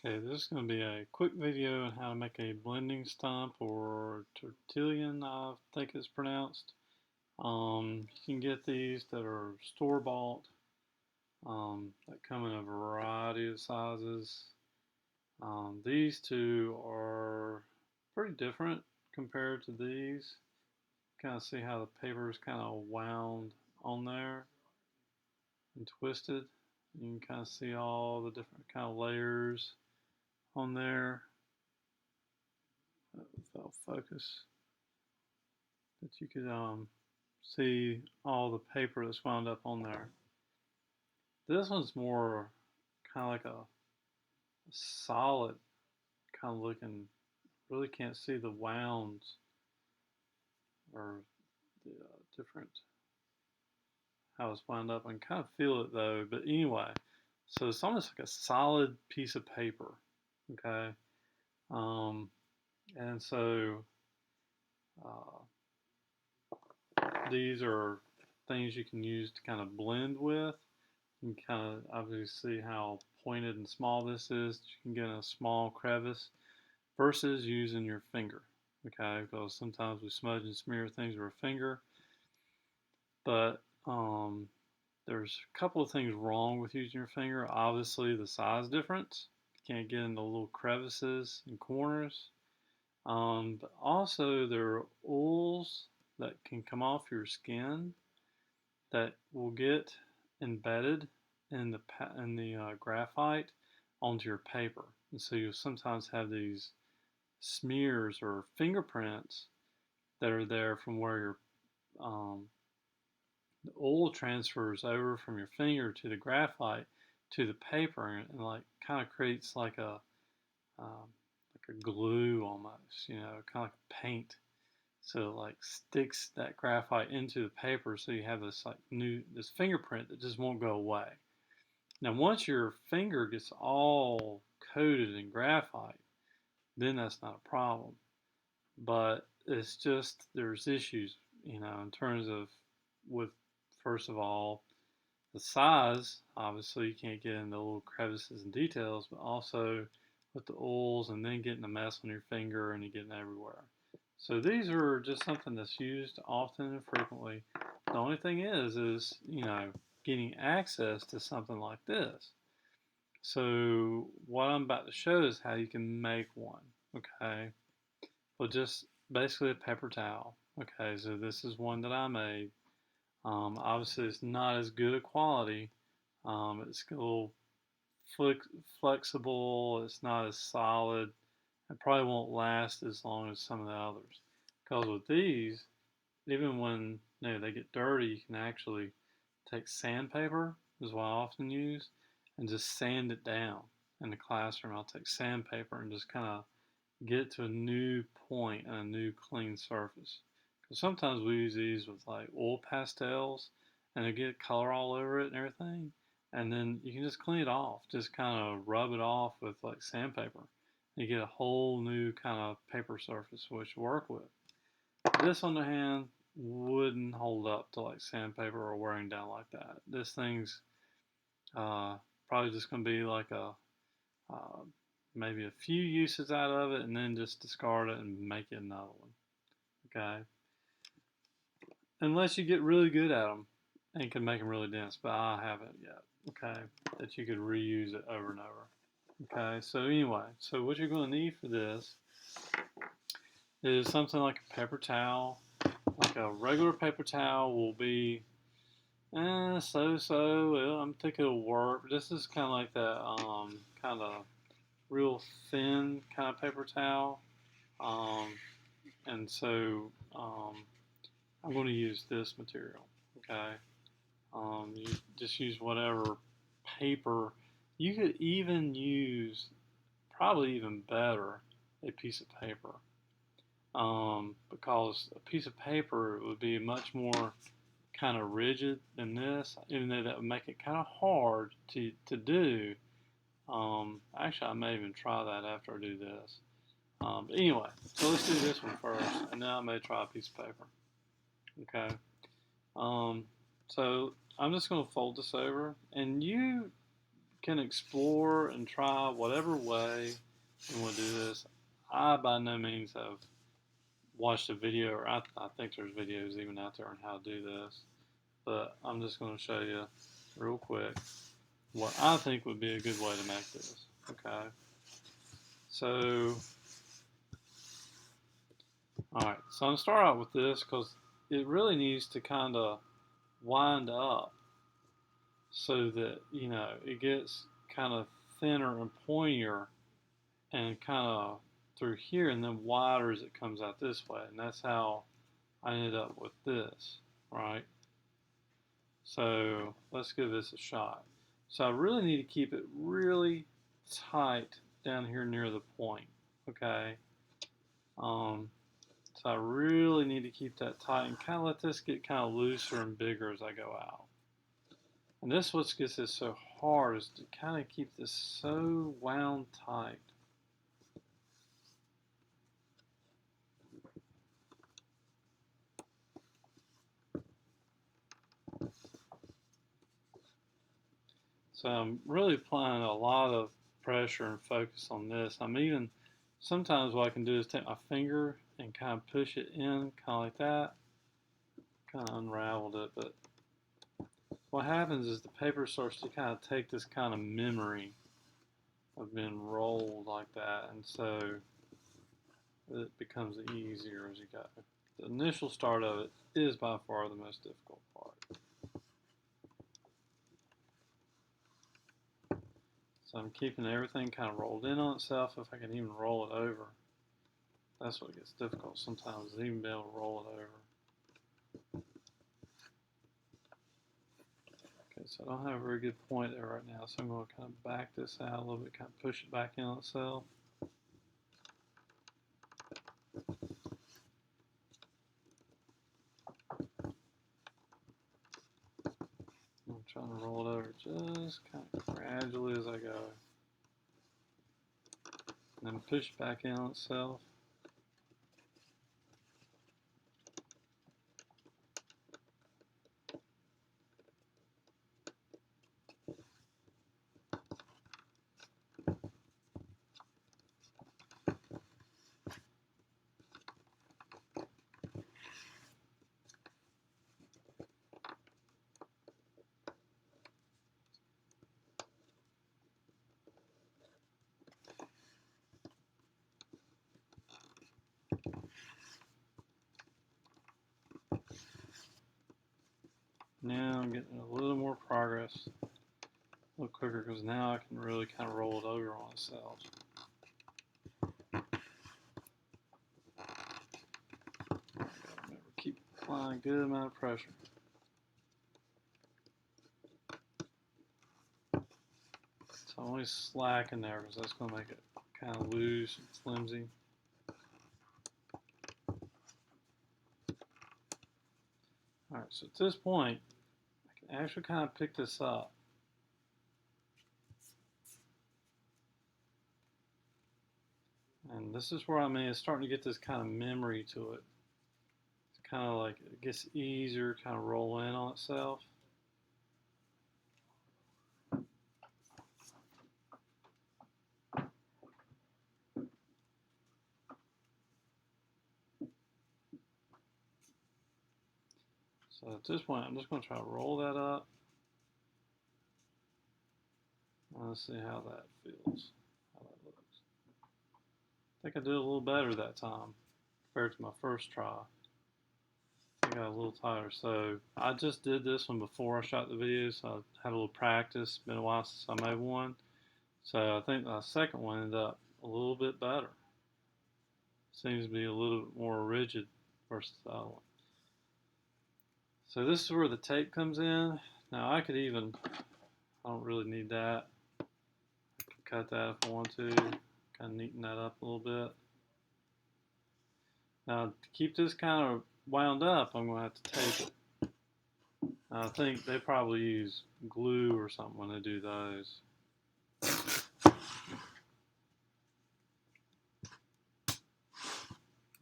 Okay, this is going to be a quick video on how to make a blending stump or tortillion, I think it's pronounced. You can get these that are store-bought, that come in a variety of sizes. These two are pretty different compared to these. Kind of see how the paper is kind of wound on there and twisted. You can kind of see all the different kind of layers on there. If I'll focus, that you could see all the paper that's wound up on there. This one's more kind of like a solid kind of looking. Really can't see the wounds or the different how it's wound up. I can kind of feel it though. But anyway, so it's almost like a solid piece of paper. Okay, um, and so uh, these are things you can use to kind of blend with. You can kind of obviously see how pointed and small this is. You can get in a small crevice versus using your finger. Okay, because sometimes we smudge and smear things with our finger, but there's a couple of things wrong with using your finger. Obviously, the size difference. You can't get in the little crevices and corners. But also, there are oils that can come off your skin that will get embedded in the graphite onto your paper, and so you'll sometimes have these smears or fingerprints that are there from where your the oil transfers over from your finger to the graphite to the paper, and like kind of creates like a glue almost, kind of like paint. So it like sticks that graphite into the paper, so you have this like this fingerprint that just won't go away. Now once your finger gets all coated in graphite, then that's not a problem. But it's just there's issues, in terms of with first of all the size. Obviously you can't get into little crevices and details, but also with the oils and then getting a mess on your finger and you getting everywhere. So these are just something that's used often and frequently. The only thing is getting access to something like this. So what I'm about to show is how you can make one. Okay, well, just basically a paper towel. Okay, so this is one that I made. Obviously, it's not as good a quality. It's a little flexible. It's not as solid. It probably won't last as long as some of the others. Because with these, even when they get dirty, you can actually take sandpaper, is what I often use, and just sand it down. In the classroom, I'll take sandpaper and just kind of get to a new point and a new clean surface. Because sometimes we use these with like oil pastels and they get color all over it and everything. And then you can just clean it off, just kind of rub it off with like sandpaper. You get a whole new kind of paper surface which to work with. This, on the hand, wouldn't hold up to like sandpaper or wearing down like that. This thing's probably just going to be like uh, maybe a few uses out of it and then just discard it and make it another one. Okay, unless you get really good at them and can make them really dense, but I haven't yet. Okay, that you could reuse it over and over. Okay, so anyway, so what you're going to need for this is something like a paper towel. Like a regular paper towel will be so. Well, I'm thinking it'll work. This is kind of like that kind of real thin kind of paper towel. Um, and so I'm going to use this material. Okay, you just use whatever paper. You could even use, probably even better, a piece of paper, because a piece of paper would be much more kind of rigid than this, even though that would make it kind of hard to do. Actually, I may even try that after I do this. But anyway, so let's do this one first, and then I may try a piece of paper. Okay. So I'm just going to fold this over, and you can explore and try whatever way you want to do this. I by no means have watched a video, or I think there's videos even out there on how to do this, but I'm just going to show you real quick what I think would be a good way to make this. Okay, so alright, so I'm going to start out with this because it really needs to kind of wind up so that, you know, it gets kind of thinner and pointier and kind of through here and then wider as it comes out this way. And that's how I ended up with this, right? So let's give this a shot. So I really need to keep it really tight down here near the point, okay? So I really need to keep that tight and kind of let this get kind of looser and bigger as I go out. And this is what gets this so hard, is to kind of keep this so wound tight. So I'm really applying a lot of pressure and focus on this. I'm even, sometimes what I can do is take my finger and kind of push it in, kind of like that. Kind of unraveled it, but what happens is the paper starts to kind of take this kind of memory of being rolled like that, and so it becomes easier as you go. The initial start of it is by far the most difficult part. So I'm keeping everything kind of rolled in on itself. If I can even roll it over, that's what gets difficult sometimes, is even be able to roll it over. Okay, so I don't have a very good point there right now, so I'm going to kind of back this out a little bit, kind of push it back in on itself. I'm trying to roll it over just kind of gradually as I go. And then push it back in on itself. Now I'm getting a little more progress, a little quicker, because now I can really kind of roll it over on itself. Remember, keep applying a good amount of pressure. So I'm always slacking there because that's going to make it kind of loose and flimsy. Alright, so at this point, I can actually kind of pick this up. And this is where it's starting to get this kind of memory to it. It's kind of like it gets easier to kind of roll in on itself. So at this point, I'm just going to try to roll that up. Let's see how that feels, how that looks. I think I did a little better that time compared to my first try. I got a little tighter. So I just did this one before I shot the video, so I had a little practice. It's been a while since I made one. So I think the second one ended up a little bit better. Seems to be a little bit more rigid versus the other one. So this is where the tape comes in. Now I could even, I don't really need that. I could cut that if I want to, kind of neaten that up a little bit. Now to keep this kind of wound up, I'm going to have to tape it. Now, I think they probably use glue or something when they do those.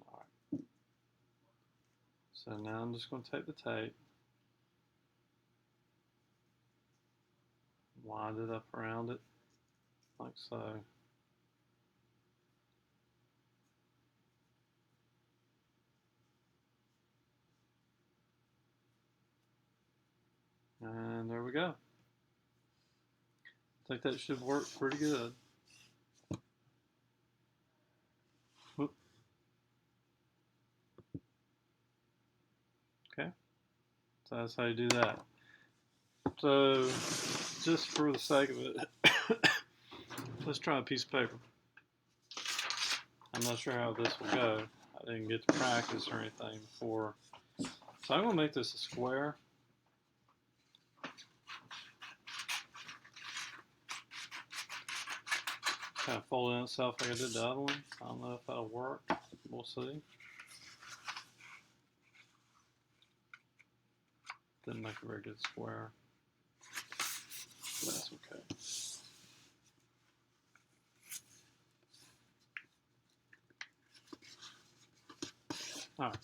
Alright. So now I'm just going to take the tape. wind it up around it, like so. And there we go. I think that should work pretty good. Whoop. Okay, so that's how you do that. So, just for the sake of it, let's try a piece of paper. I'm not sure how this will go. I didn't get to practice or anything before. So I'm going to make this a square. Kind of fold in itself like I did the other one. I don't know if that'll work. We'll see. Didn't make a very good square. But that's okay. Alright.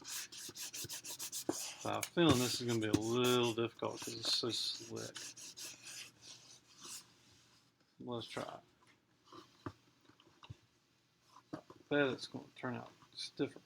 So I'm feeling this is going to be a little difficult because it's so slick. Let's try it. I bet it's going to turn out stiffer.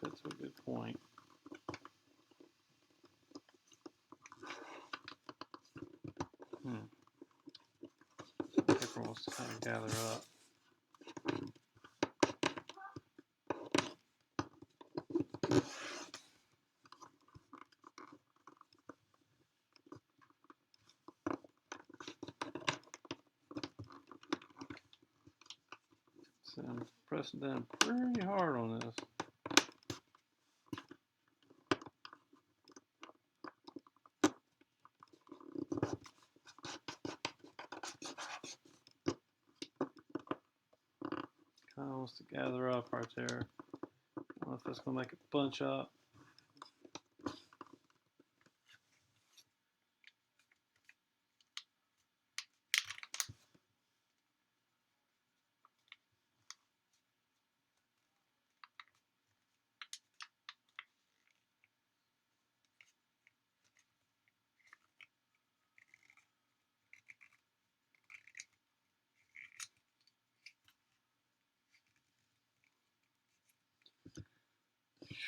That's a good point. Paper wants to kind of gather up. So I'm pressing down pretty hard on this. Kind of wants to gather up right there. I don't know if that's going to make it bunch up.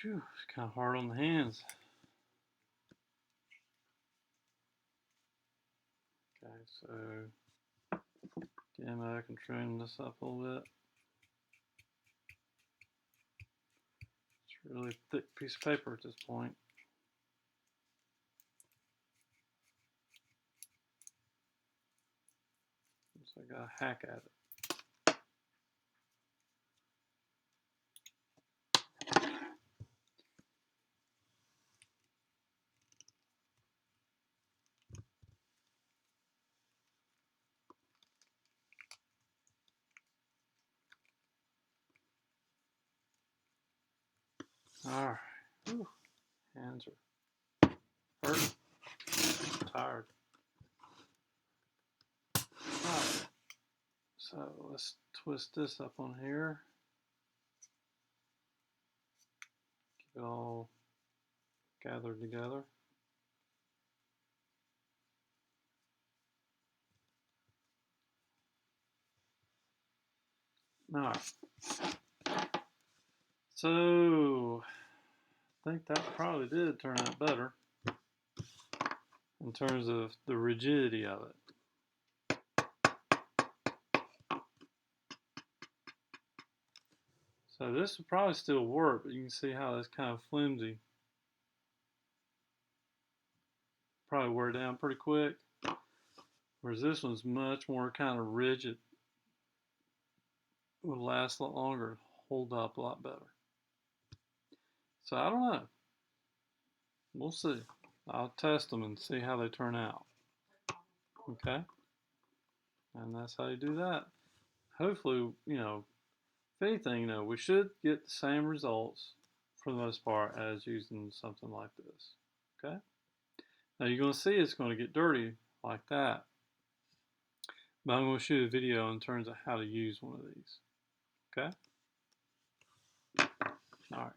Phew, it's kind of hard on the hands. Okay, so again, I can trim this up a little bit. It's a really thick piece of paper at this point. So I got to hack at it. All right. Whew. Hands are hurt. I'm tired. All right. So let's twist this up on here. Keep it all gathered together. All right. So I think that probably did turn out better in terms of the rigidity of it. So this will probably still work, but you can see how it's kind of flimsy. Probably wear down pretty quick. Whereas this one's much more kind of rigid. Will last a lot longer, hold up a lot better. So I don't know. We'll see. I'll test them and see how they turn out. Okay? And that's how you do that. Hopefully, if anything, we should get the same results for the most part as using something like this. Okay? Now you're going to see it's going to get dirty like that. But I'm going to shoot a video in terms of how to use one of these. Okay? All right.